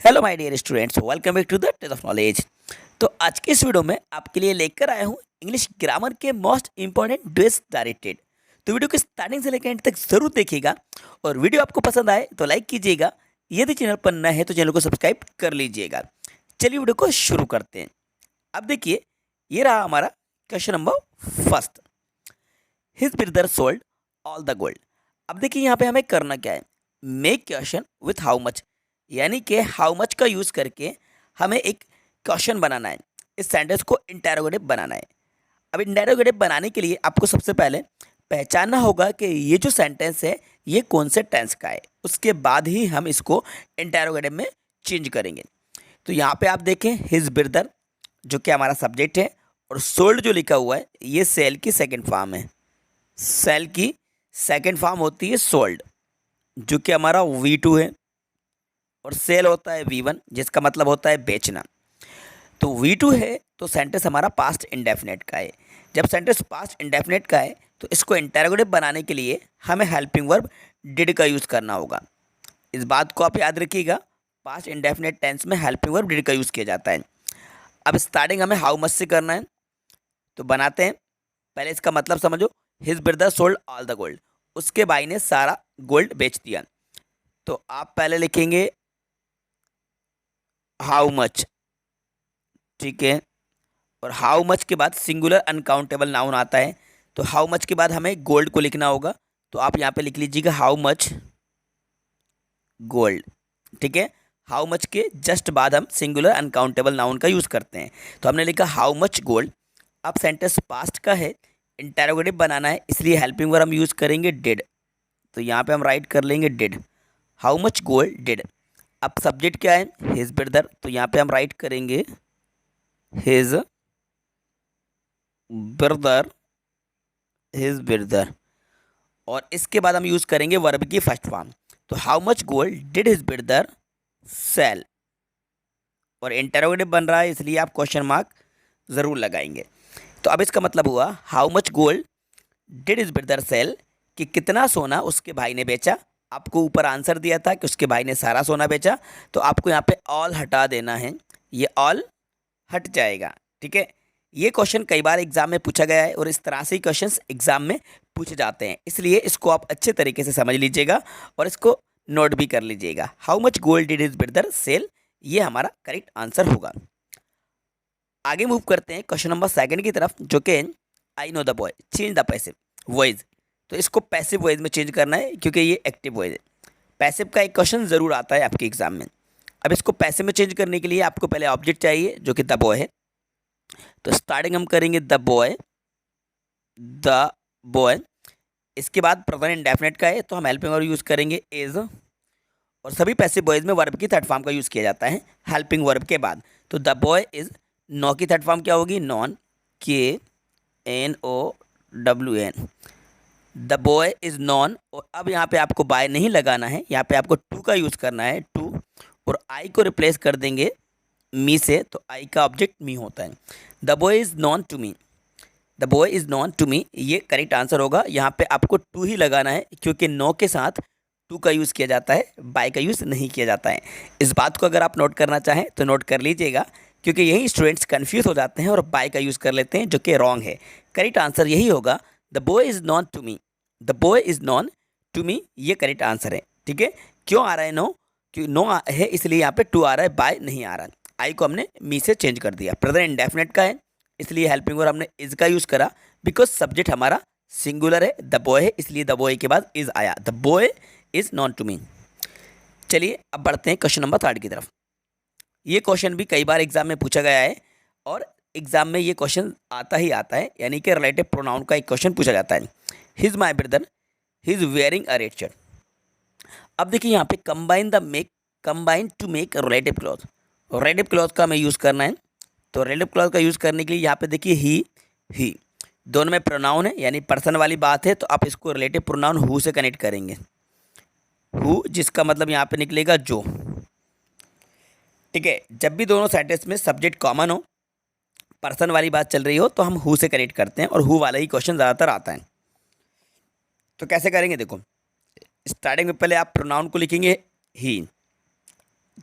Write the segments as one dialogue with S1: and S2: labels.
S1: Hello my dear students, welcome back to the test of knowledge. तो आज के इस वीडियो में आपके लिए लेकर आया हूँ इंग्लिश ग्रामर के मोस्ट इंपॉर्टेंट ड्रेस डायरेक्टेड। तो वीडियो को स्टार्टिंग से लेकर एंड तक जरूर देखिएगा और वीडियो आपको पसंद आए तो लाइक कीजिएगा। यदि चैनल पर नए हैं तो चैनल को सब्सक्राइब कर लीजिएगा। चलिए वीडियो को शुरू करते हैं। अब देखिए, ये रहा हमारा question number first. His brother sold all the gold. अब देखिए यहाँ पे हमें करना क्या है, make question with how much, यानी कि हाउ मच का यूज़ करके हमें एक क्वेश्चन बनाना है। इस सेंटेंस को इंटेरोगेटिव बनाना है। अब इंटेरोगेटिव बनाने के लिए आपको सबसे पहले पहचानना होगा कि ये जो सेंटेंस है ये कौन से टेंस का है, उसके बाद ही हम इसको इंटेरोगेटिव में चेंज करेंगे। तो यहाँ पे आप देखें, हिज ब्रदर जो कि हमारा सब्जेक्ट है और सोल्ड जो लिखा हुआ है ये सेल की सेकेंड फॉर्म है। सेल की सेकेंड फॉर्म होती है सोल्ड, जो कि हमारा V2 है, और सेल होता है V1 जिसका मतलब होता है बेचना। तो V2 है तो सेंटेंस हमारा पास्ट इंडेफिनेट का है। जब सेंटेंस पास्ट इंडेफिनेट का है तो इसको इंटेरोगेटिव बनाने के लिए हमें हेल्पिंग वर्ब डिड का यूज़ करना होगा। इस बात को आप याद रखिएगा, पास्ट इंडेफिनेट टेंस में हेल्पिंग वर्ब डिड का यूज़ किया जाता है। अब स्टार्टिंग हमें हाउ मच से करना है, तो बनाते हैं। पहले इसका मतलब समझो, his brother sold all the gold, उसके भाई ने सारा गोल्ड बेच दिया। तो आप पहले लिखेंगे हाउ मच, ठीक है, और हाउ मच के बाद सिंगुलर अनकाउंटेबल नाउन आता है। तो हाउ मच के बाद हमें गोल्ड को लिखना होगा, तो आप यहाँ पे लिख लीजिएगा हाउ मच गोल्ड, ठीक है। हाउ मच के जस्ट बाद हम सिंगुलर अनकाउंटेबल नाउन का यूज़ करते हैं। तो हमने लिखा हाउ मच गोल्ड। अब सेंटेंस पास्ट का है, इंटेरोगेटिव बनाना है, इसलिए हेल्पिंग वर्ब हम यूज़ करेंगे डिड। तो यहाँ पे हम राइट कर लेंगे did, how much gold did. अब सब्जेक्ट क्या है, हिज ब्रदर, तो यहाँ पे हम राइट करेंगे हिज ब्रदर, हिज ब्रदर, और इसके बाद हम यूज़ करेंगे वर्ब की फर्स्ट फॉर्म। तो how much gold did his brother sell, और इंटरोगेटिव बन रहा है इसलिए आप क्वेश्चन मार्क ज़रूर लगाएंगे। तो अब इसका मतलब हुआ how much gold did his brother sell, कि कितना सोना उसके भाई ने बेचा। आपको ऊपर आंसर दिया था कि उसके भाई ने सारा सोना बेचा, तो आपको यहाँ पे ऑल हटा देना है, ये ऑल हट जाएगा, ठीक है। ये क्वेश्चन कई बार एग्जाम में पूछा गया है और इस तरह से ही क्वेश्चंस एग्जाम में पूछे जाते हैं, इसलिए इसको आप अच्छे तरीके से समझ लीजिएगा और इसको नोट भी कर लीजिएगा। How much gold did his brother sell, ये हमारा करेक्ट आंसर होगा। आगे मूव करते हैं क्वेश्चन नंबर सेकंड की तरफ, जो कि I know the boy change the passive voice. तो इसको पैसिव वॉइस में चेंज करना है क्योंकि ये एक्टिव वॉइस है। पैसिव का एक क्वेश्चन ज़रूर आता है आपके एग्जाम में। अब इसको पैसिव में चेंज करने के लिए आपको पहले ऑब्जेक्ट चाहिए जो कि द बॉय है। तो स्टार्टिंग हम करेंगे द बॉय, द बॉय। इसके बाद प्रेजेंट इंडेफिनिट का है तो हम हेल्पिंग वर्ब यूज़ करेंगे इज, और सभी पैसिव वॉइस में वर्ब की थर्ड फॉर्म का यूज़ किया जाता है हेल्पिंग वर्ब के बाद। तो द बॉय इज, नो की थर्ड फॉर्म क्या होगी, non, KNOWN। The boy is non, और अब यहाँ पे आपको बाय नहीं लगाना है, यहाँ पे आपको टू का यूज़ करना है, टू, और आई को रिप्लेस कर देंगे मी से, तो आई का ऑब्जेक्ट मी होता है। The boy is known to me, the boy is known to me, ये करेक्ट आंसर होगा। यहाँ पे आपको टू ही लगाना है क्योंकि नो के साथ टू का यूज़ किया जाता है, बाय का यूज़ नहीं किया जाता है। इस बात को अगर आप नोट करना चाहें तो नोट कर लीजिएगा, क्योंकि यही स्टूडेंट्स कन्फ्यूज़ हो जाते हैं और बाय का यूज़ कर लेते हैं, जो कि रॉन्ग है। करेक्ट आंसर यही होगा, the boy is known to me, the boy is known to me, ये करेक्ट आंसर है, ठीक है। क्यों आ रहा है नो, क्यों नो है इसलिए यहाँ पे टू आ रहा है, बाय नहीं आ रहा। आई को हमने मी से चेंज कर दिया। प्रेजेंट इंडेफिनिट का है इसलिए हेल्पिंग वर्ब हमने इज का यूज़ करा, बिकॉज सब्जेक्ट हमारा सिंगुलर है, द बॉय है, इसलिए द बॉय के बाद इज आया, the boy is known to me. चलिए अब बढ़ते हैं क्वेश्चन नंबर थर्ड की तरफ। ये क्वेश्चन भी कई बार एग्जाम में पूछा गया है और एग्जाम में ये क्वेश्चन आता ही आता है, यानी कि रिलेटिव प्रोनाउन का एक क्वेश्चन पूछा जाता है। He's my brother, he's wearing a red shirt. अब देखिए यहाँ पे combine the make, combine to make relative clause, relative clause का हमें यूज़ करना है। तो रिलेटिव क्लॉज का यूज़ करने के लिए यहाँ पे देखिए ही दोनों में प्रोनाउन है, यानी पर्सन वाली बात है, तो आप इसको रिलेटिव प्रोनाउन हु से कनेक्ट करेंगे, हु, जिसका मतलब यहाँ पे निकलेगा जो, ठीक है। जब भी दोनों सेंटेंस में सब्जेक्ट कॉमन हो, पर्सन वाली बात चल रही हो, तो हम हु से कनेक्ट करते हैं और हु वाला ही क्वेश्चन ज़्यादातर आता है। तो कैसे करेंगे, देखो स्टार्टिंग में पहले आप प्रोनाउन को लिखेंगे ही,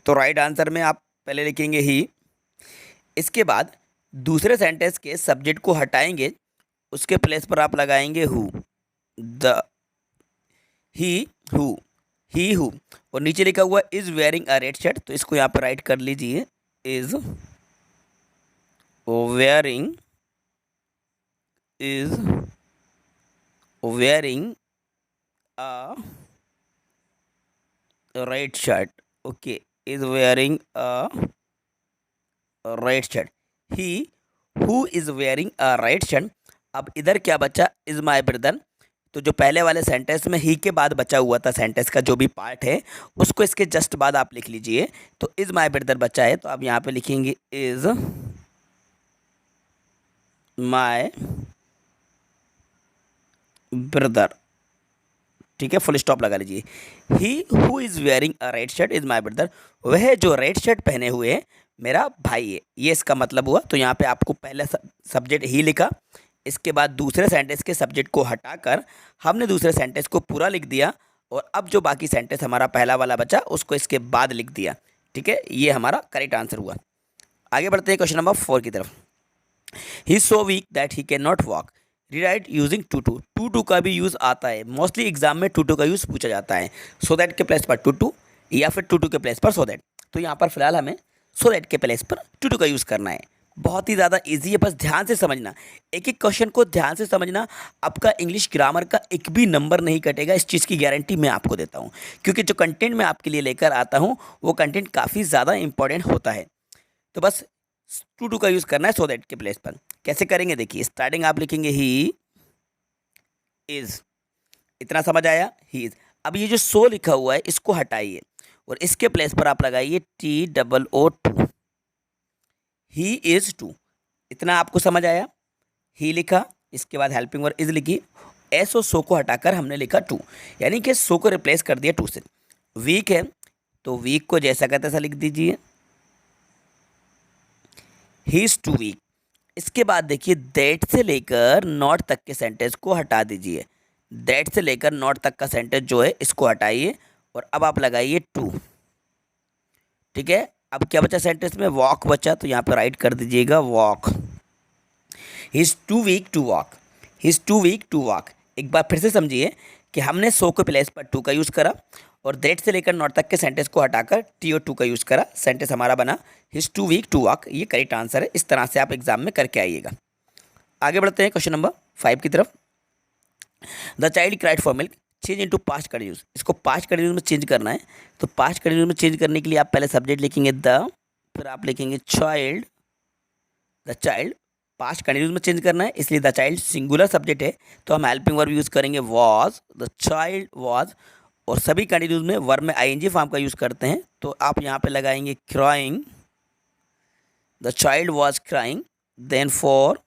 S1: तो राइट आंसर में आप पहले लिखेंगे ही, इसके बाद दूसरे सेंटेंस के सब्जेक्ट को हटाएंगे, उसके प्लेस पर आप लगाएंगे who, the, he, who, he who, और नीचे लिखा हुआ is wearing a red shirt, तो इसको यहाँ पर राइट कर लीजिए, is wearing, is wearing a red shirt, okay, is wearing a red shirt, he who is wearing a red shirt. अब इधर क्या बचा, इज माई ब्रदर, तो जो पहले वाले सेंटेंस में ही के बाद बचा हुआ था सेंटेंस का जो भी पार्ट है, उसको इसके जस्ट बाद आप लिख लीजिए। तो इज माई ब्रदर बचा है, तो आप यहाँ पे लिखेंगे इज माई ब्रदर, ठीक है, फुल स्टॉप लगा लीजिए। He who is wearing a red shirt is my brother, वह जो रेड शर्ट पहने हुए है मेरा भाई है, ये इसका मतलब हुआ। तो यहाँ पे आपको पहले सब्जेक्ट ही लिखा, इसके बाद दूसरे सेंटेंस के सब्जेक्ट को हटाकर हमने दूसरे सेंटेंस को पूरा लिख दिया, और अब जो बाकी सेंटेंस हमारा पहला वाला बचा उसको इसके बाद लिख दिया, ठीक है, ये हमारा करेक्ट आंसर हुआ। आगे बढ़ते हैं क्वेश्चन नंबर 4 की तरफ। He so weak that he can not walk, rewrite using too to, to to का भी यूज़ आता है, मोस्टली एग्जाम में टू टू का यूज़ पूछा जाता है, सो दैट के प्लेस पर टू टू, या फिर टू टू के प्लेस पर सो दैट। तो यहाँ पर फिलहाल हमें सो दैट के प्लेस पर टू टू का यूज़ करना है। बहुत ही ज़्यादा इजी है, बस ध्यान से समझना, एक एक क्वेश्चन को ध्यान से समझना, आपका इंग्लिश ग्रामर का एक भी नंबर नहीं कटेगा, इस चीज़ की गारंटी मैं आपको देता हूँ, क्योंकि जो कंटेंट मैं आपके लिए लेकर आता हूँ वो कंटेंट काफ़ी ज़्यादा इंपॉर्टेंट होता है। तो बस टू टू का यूज़ करना है सो दैट के प्लेस पर। कैसे करेंगे देखिए, स्टार्टिंग आप लिखेंगे ही इज, इतना समझ आया, ही इज। अब ये जो सो लिखा हुआ है इसको हटाइए और इसके प्लेस पर आप लगाइए TOO2, ही इज टू, इतना आपको समझ आया। ही लिखा, इसके बाद हेल्पिंग वर्ब इज लिखी, एस और सो को हटाकर हमने लिखा टू, यानी कि सो को रिप्लेस कर दिया टू से। वीक है तो वीक को जैसा का तैसा लिख दीजिए, ही इज टू वीक। इसके बाद देखिए दैट से लेकर नॉट तक के सेंटेंस को हटा दीजिए, दैट से लेकर नॉट तक का सेंटेंस जो है इसको हटाइए और अब आप लगाइए टू, ठीक है। अब क्या बचा सेंटेंस में, वॉक बचा, तो यहाँ पर राइट कर दीजिएगा walk, he is too weak to walk, he is too weak to walk. एक बार फिर से समझिए कि हमने सो के प्लेस पर टू का यूज़ करा और दैट से लेकर नॉट तक के सेंटेंस को हटाकर TO2 का यूज़ करा, सेंटेंस हमारा बना he is too weak to walk, ये करेक्ट आंसर है। इस तरह से आप एग्जाम में करके आइएगा। आगे बढ़ते हैं क्वेश्चन नंबर 5 की तरफ। The child cried for milk, change into past continuous, इसको पास्ट कंटिन्यूस में चेंज करना है। तो पास्ट कंटिन्यूस में चेंज करने के लिए आप पहले सब्जेक्ट लिखेंगे द, फिर आप लिखेंगे child, the child, past continuous में चेंज करना है इसलिए द चाइल्ड सिंगुलर सब्जेक्ट है, तो हम हेल्पिंग वर्ब यूज़ करेंगे वॉज, द चाइल्ड वॉज, और सभी कंटिन्यूस में वर्ब में ING फॉर्म का यूज़ करते हैं, तो आप यहाँ पे लगाएंगे crying, the child was crying, then for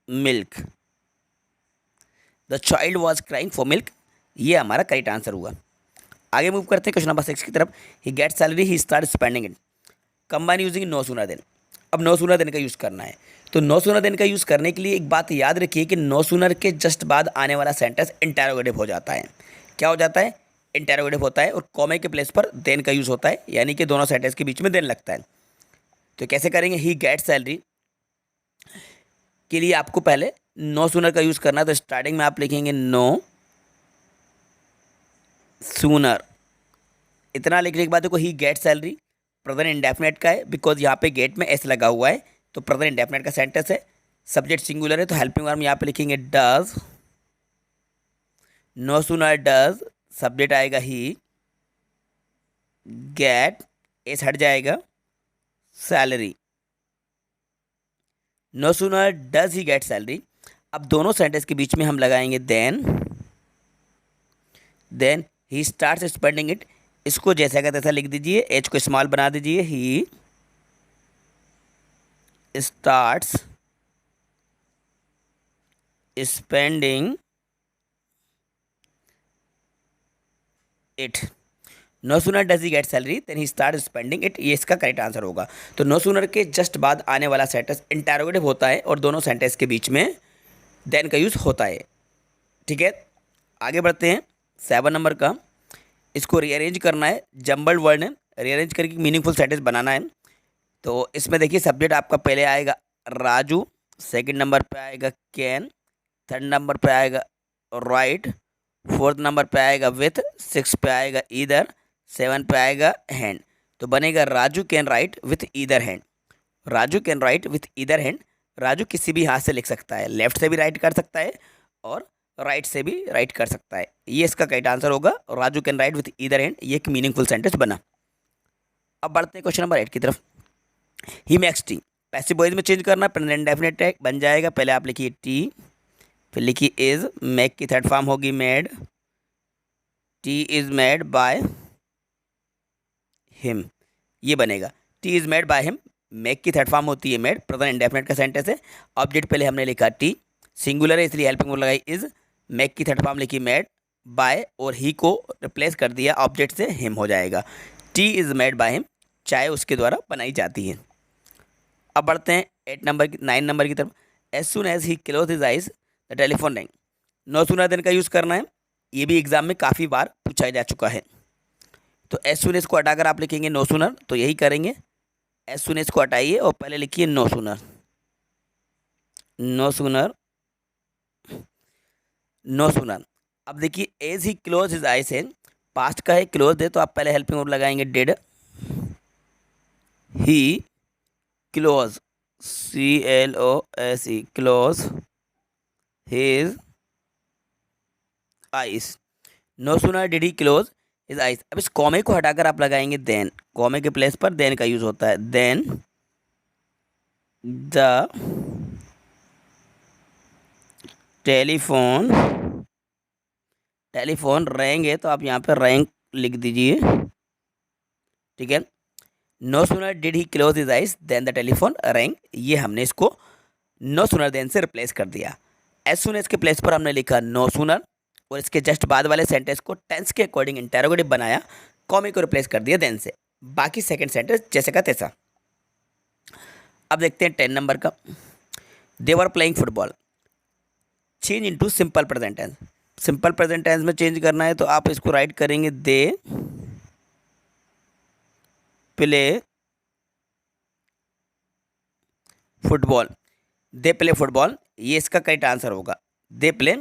S1: milk, the child was crying for milk, ये हमारा करेक्ट आंसर हुआ। आगे मूव करते हैं क्वेश्चन नंबर 6 की तरफ। He get salary, he start spending it, combine using no sooner than. अब no sooner then का यूज़ करना है, तो नो सूनर देन का यूज़ करने के लिए एक बात याद रखिए कि नो सूनर के जस्ट बाद आने वाला सेंटेंस इंटेरोगेटिव हो जाता है। क्या हो जाता है, इंटेरोगेटिव होता है, और कॉमे के प्लेस पर देन का यूज़ होता है, यानी कि दोनों सेंटेंस के बीच में देन लगता है। तो कैसे करेंगे, ही गेट सैलरी के लिए आपको पहले नो सूनर का यूज़ करना है, तो स्टार्टिंग में आप लिखेंगे नो सूनर, इतना लिखने के बाद देखो ही गेट सैलरी प्रेजेंट इंडेफिनेट का है, बिकॉज यहाँ पे गेट में एस लगा हुआ है, तो प्रेजेंट इंडेफिनेट का सेंटेंस है, सब्जेक्ट सिंगुलर है, तो हेल्पिंग वर्ब में यहाँ पे लिखेंगे does, no sooner does, subject आएगा ही, गेट, एस हट जाएगा, salary, no sooner does he get salary. अब दोनों सेंटेंस के बीच में हम लगाएंगे then he starts spending it, इसको जैसा का तैसा लिख दीजिए, एच को स्मॉल बना दीजिए, he starts spending it, no sooner does he get salary then he start spending it, ये इसका करेक्ट आंसर होगा। तो नो सूनर के जस्ट बाद आने वाला सेंटेंस इंटेरोगेटिव होता है और दोनों सेंटेंस के बीच में देन का यूज़ होता है, ठीक है। आगे बढ़ते हैं 7 नंबर का, इसको रीअरेंज करना है, जम्बल्ड वर्ड है, रीअरेंज करके मीनिंगफुल सेंटेंस बनाना है। तो इसमें देखिए सब्जेक्ट आपका पहले आएगा राजू, सेकंड नंबर पे आएगा कैन, थर्ड नंबर पे आएगा राइट, फोर्थ नंबर पे आएगा विथ, सिक्स पे आएगा ईदर, सेवन पे आएगा हैंड। तो बनेगा Raju can write with either hand. Raju can write with either hand. Raju किसी भी हाथ से लिख सकता है, लेफ्ट से भी राइट कर सकता है और राइट से भी राइट कर सकता है। ये इसका करेक्ट आंसर होगा, Raju can write with either hand. ये एक मीनिंगफुल सेंटेंस बना। अब बढ़ते हैं क्वेश्चन नंबर 8 की तरफ। He makes T, passive voice में चेंज करना, प्रेजेंट इंडेफिनिट है बन जाएगा। पहले आप लिखिए टी, फिर लिखिए इज, मेक की थर्ड फॉर्म होगी made, T is made by him, ये बनेगा T is made by him. Make की थर्ड फॉर्म होती है मेड, प्रेजेंट इंडेफिनिट का सेंटेंस है। ऑब्जेक्ट पहले हमने लिखा टी, सिंगुलर है इसलिए हेल्पिंग वर्ब लगाई इज, मेक की थर्ड फॉर्म लिखी मेड बाय और ही को रिप्लेस कर दिया ऑब्जेक्ट से, हिम हो जाएगा। T is made by him, चाय उसके द्वारा बनाई जाती है। अब बढ़ते हैं 9 नंबर की तरफ। As soon as he close his eyes the telephone ring, no sooner then का यूज़ करना है। ये भी एग्जाम में काफ़ी बार पूछा जा चुका है। तो एज सुन एज को हटाकर आप लिखेंगे नो सूनर, तो यही करेंगे। एज सुन एज को हटाइए और पहले लिखिए no sooner, no sooner, no sooner. अब देखिए as he close his eyes है, पास्ट का है, क्लोज है, तो आप पहले हेल्पिंग वर्ब लगाएंगे did he close, CLOSE close his eyes. No sooner did he close his eyes. अब इस कॉमे को हटाकर आप लगाएंगे देन, कॉमे के प्लेस पर देन का यूज होता है। Then the telephone, telephone rang है तो आप यहाँ पर रैंग लिख दीजिए, ठीक है। No sooner did he close his eyes then the telephone rang, ये हमने इसको नो सूनर देन से रिप्लेस कर दिया। एज सुन एज के प्लेस पर हमने लिखा नो सूनर और इसके जस्ट बाद वाले सेंटेंस को टेंस के अकॉर्डिंग इंटेरोगेटिव बनाया, कॉमे को रिप्लेस कर दिया देन से, बाकी सेकंड सेंटेंस जैसे का तैसा। अब देखते हैं 10 नंबर का। They were playing football, change into simple present tense. Simple present tense में चेंज करना है तो आप इसको राइट करेंगे they play football, they play football, ये इसका करेक्ट आंसर होगा, दे प्ले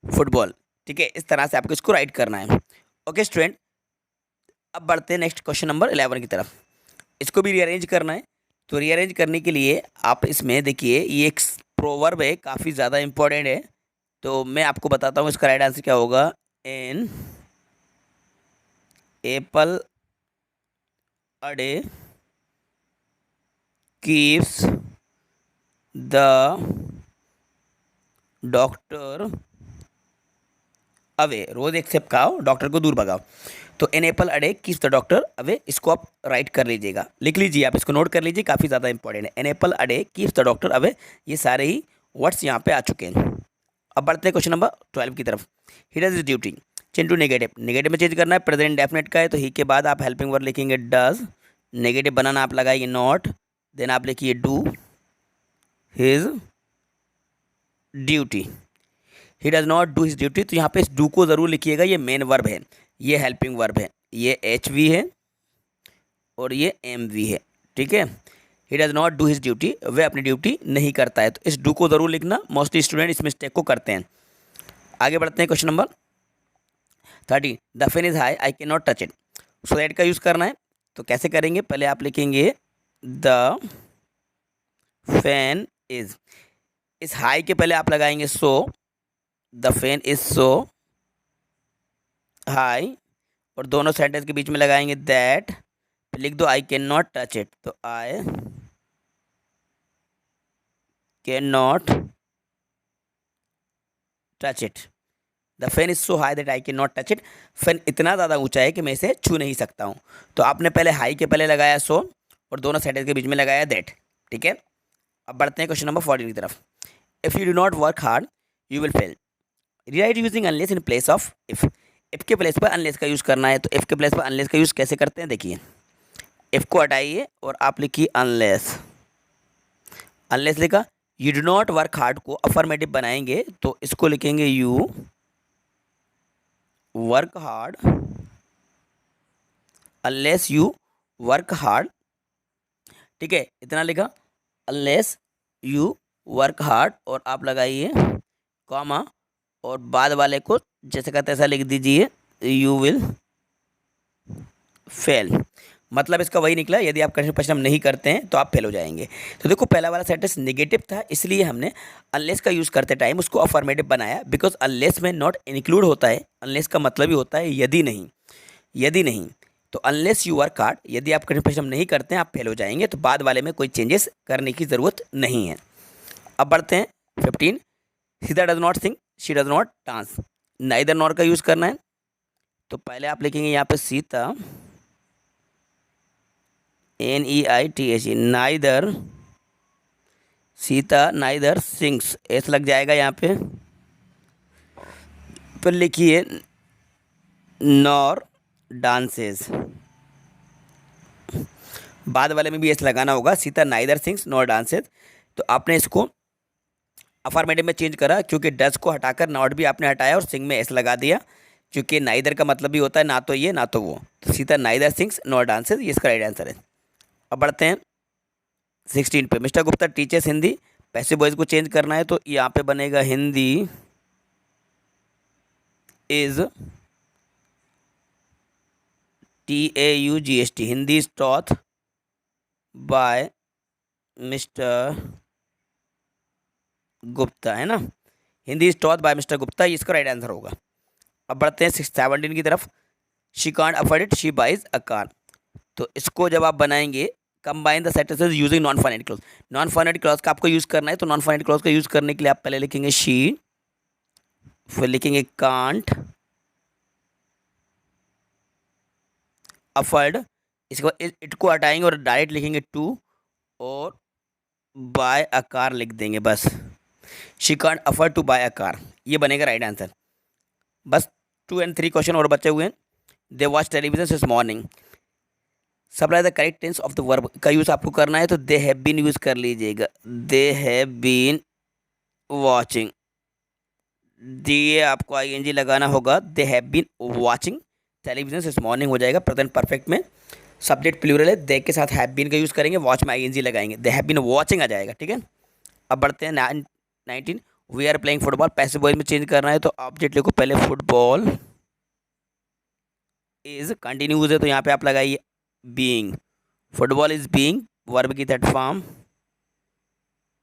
S1: फुटबॉल, ठीक है। इस तरह से आपको इसको राइट करना है। ओके स्टूडेंट, अब बढ़ते हैं नेक्स्ट क्वेश्चन नंबर 11 की तरफ। इसको भी रीअरेंज करना है। तो रीअरेंज करने के लिए आप इसमें देखिए ये एक प्रोवर्ब है, काफ़ी ज़्यादा इंपॉर्टेंट है, तो मैं आपको बताता हूँ इसका राइट आंसर क्या होगा। An apple a day keeps the doctor away, रोज एक सेब खाओ डॉक्टर को दूर भगाओ। तो an apple a day keeps the doctor away, इसको आप राइट कर लीजिएगा, लिख लीजिए, आप इसको नोट कर लीजिए, काफ़ी ज़्यादा इंपॉर्टेंट है। An apple a day keeps the doctor away, ये सारे ही वर्ड्स यहाँ पे आ चुके हैं। अब बढ़ते हैं क्वेश्चन नंबर 12 की तरफ। He does his duty, change to negative, negative में चेंज करना है, प्रेजेंट इंडेफिनिट का है तो ही के बाद आप हेल्पिंग वर्ब लिखेंगे डज, नेगेटिव बनाना आप लगाइए नॉट, देन आप लिखिए do his duty. He does not do his duty, तो यहाँ पे इस डू को ज़रूर लिखिएगा, ये मेन वर्ब है, ये हेल्पिंग वर्ब है, ये HV है और ये MV है, ठीक है। He does not do his duty, वह अपनी ड्यूटी नहीं करता है, तो इस डू को ज़रूर लिखना, मोस्टली स्टूडेंट इस मिस्टेक को करते हैं। आगे बढ़ते हैं question number 13। The fan is high I can not touch it, so that का यूज़ करना है। तो कैसे करेंगे, पहले आप लिखेंगे द फैन इज, इस हाई के पहले आप लगाएंगे so, the fan is so high, और दोनों सेंटेंस के बीच में लगाएंगे दैट, लिख दो I can not touch it, तो I can not touch it. The fan is so high that I can not touch it, fan इतना ज़्यादा ऊंचा है कि मैं इसे छू नहीं सकता हूँ। तो आपने पहले हाई के पहले लगाया सो और दोनों सेंटेंस के बीच में लगाया दैट, ठीक है। अब बढ़ते हैं क्वेश्चन नंबर 14 की तरफ। If you do not work hard you will fail, rewrite using unless in place of if, if के प्लेस पर अनलेस का यूज़ करना है। तो इफ़ के प्लेस पर अनलेस का यूज़ कैसे करते हैं, देखिए इफ़ को हटाइए और आप लिखिए अनलेस, अनलेस लिखा, you do not work hard को अफर्मेटिव बनाएंगे तो इसको लिखेंगे you work hard unless you work hard, ठीक है, इतना लिखा, अनलेस यू वर्क हार्ड, और आप लगाइए कॉमा, और बाद वाले को जैसे का तैसा लिख दीजिए, यू विल फेल। मतलब इसका वही निकला, यदि आप कंडीशन परिश्रम नहीं करते हैं तो आप फेल हो जाएंगे। तो देखो पहला वाला सेंटेंस नेगेटिव था, इसलिए हमने अनलेस का यूज़ करते टाइम उसको अफर्मेटिव बनाया, बिकॉज अनलेस में नॉट इंक्लूड होता है। अनलेस का मतलब ही होता है यदि नहीं, यदि नहीं। तो अनलेस यू वर्क हार्ड, यदि आप कठिन परिश्रम नहीं करते हैं आप फेल हो जाएंगे। तो बाद वाले में कोई चेंजेस करने की ज़रूरत नहीं है। अब बढ़ते हैं 15। Sita does not sing, she does not dance. Neither nor का यूज़ करना है। तो पहले आप लिखेंगे यहाँ पे Sita, NEITHE, neither, Sita neither sings, S लग जाएगा यहाँ पे। फिर लिखिए नॉर डांसेस, बाद वाले में भी एस लगाना होगा। Sita neither sings nor dances. तो आपने इसको अफर्मेटिव में चेंज करा, क्योंकि डज को हटाकर नॉट भी आपने हटाया और सिंग में एस लगा दिया, क्योंकि नाइदर का मतलब भी होता है ना तो ये ना तो वो। तो Sita neither sings nor dances, ये इसका राइट आंसर है। अब बढ़ते हैं 16 पे। Mister Gupta teachers Hindi, passive voice को चेंज करना है, तो यहाँ पे बनेगा Hindi is TAUGST, Hindi is taught by mister Gupta, है ना, Hindi is taught by mister Gupta, ये इसका राइट आंसर होगा। अब बढ़ते हैं 17 की तरफ। She can't afford it, she buys a car. तो इसको जब आप बनाएंगे, combine the sentences using non finite clause. Non finite clause का आपको यूज़ करना है, तो नॉन फाइनाइट क्लॉज का यूज़ करने के लिए आप पहले लिखेंगे शी, फिर लिखेंगे कांट अफोर्ड, इसके बाद इट को हटाएंगे और डायरेक्ट लिखेंगे टू, और बाय अ कार लिख देंगे बस। She can't afford to buy a car, ये बनेगा राइट आंसर। बस 2 और 3 क्वेश्चन और बचे हुए हैं। They watch television since morning. Supply the correct tense of the verb का यूज़ आपको करना है, तो दे हैव बीन यूज़ कर लीजिएगा। दे हैव बीन वॉचिंग, दिए आपको ING लगाना होगा। They have been watching television since morning हो जाएगा प्रेजेंट परफेक्ट में। सब्जेक्ट प्लूरल है, दे के साथ हैव बीन का यूज़ करेंगे, वॉच में ING लगाएंगे, दे हैव बीन वॉचिंग आ जाएगा, ठीक है। अब बढ़ते हैं 19। We are playing football, passive voice में चेंज करना है, तो ऑब्जेक्ट लिखो पहले फुटबॉल इज कंटिन्यूज है, तो यहाँ पे आप लगाइए being. Football is being verb की third form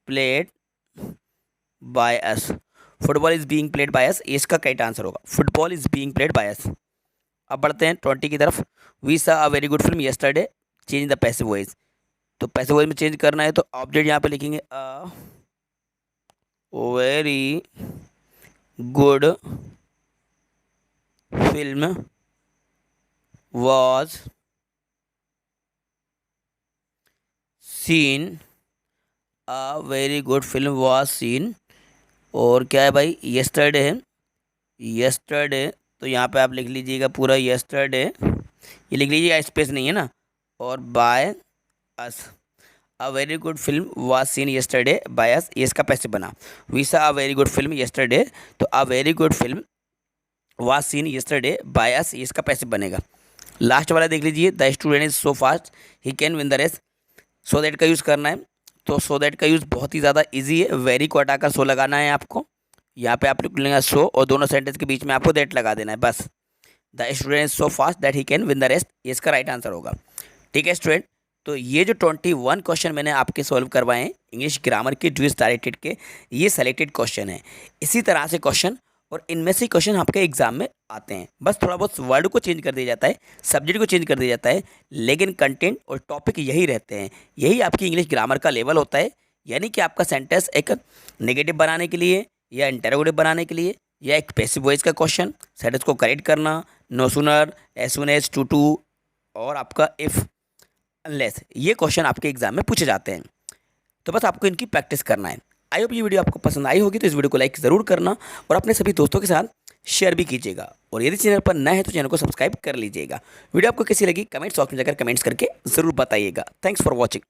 S1: played by us. Football is being played by us, इसका करेक्ट आंसर होगा, football is being played by us. अब बढ़ते हैं 20 की तरफ। We saw a very good film yesterday, change the passive voice. तो passive voice में change करना है, तो ऑब्जेक्ट यहाँ पे लिखेंगे a very good film was seen, a very good film was scene, और क्या है भाई, येस्टरडे है, येस्टरडे, तो यहाँ पे आप लिख लीजिएगा पूरा येस्टरडे, ये लिख लीजिएगा, स्पेस नहीं है ना, और by us. A very good film was seen yesterday by us, ये इसका पैसिव बना। We saw a very good film yesterday, तो a very good film was seen yesterday by us, ये इसका पैसिव बनेगा। लास्ट वाला देख लीजिए, the student is so fast he can win the race. So that का use करना है, तो सो दैट का यूज़ बहुत ही ज़्यादा इजी है। वेरी को हटाकर सो लगाना है आपको, यहाँ पे आप लिख लेंगे सो, और दोनों सेंटेंस के बीच में आपको दैट लगा देना है बस। The student is so fast that he can win the rest, ये इसका राइट आंसर होगा, ठीक है स्टूडेंट। तो ये जो 21 क्वेश्चन मैंने आपके सॉल्व करवाए हैं इंग्लिश ग्रामर के ड्यूज डायरेक्टेड के, ये सेलेक्टेड क्वेश्चन है। इसी तरह से क्वेश्चन, और इनमें से क्वेश्चन आपके एग्जाम में आते हैं, बस थोड़ा बहुत वर्ड को चेंज कर दिया जाता है, सब्जेक्ट को चेंज कर दिया जाता है, लेकिन कंटेंट और टॉपिक यही रहते हैं। यही आपकी इंग्लिश ग्रामर का लेवल होता है, यानी कि आपका सेंटेंस एक नेगेटिव बनाने के लिए, या इंटरोगेटिव बनाने के लिए, या एक पैसिव वॉइस का क्वेश्चन, सेंटेंस को करेक्ट करना, no sooner, as soon as, to, और आपका इफ़, अनलेस, ये क्वेश्चन आपके एग्जाम में पूछे जाते हैं। तो बस आपको इनकी प्रैक्टिस करना है। आई होप ये वीडियो आपको पसंद आई होगी, तो इस वीडियो को लाइक ज़रूर करना, और अपने सभी दोस्तों के साथ शेयर भी कीजिएगा, और यदि चैनल पर नए हैं तो चैनल को सब्सक्राइब कर लीजिएगा। वीडियो आपको कैसी लगी कमेंट्स बॉक्स में जाकर कमेंट्स करके ज़रूर बताइएगा। Thanks for watching.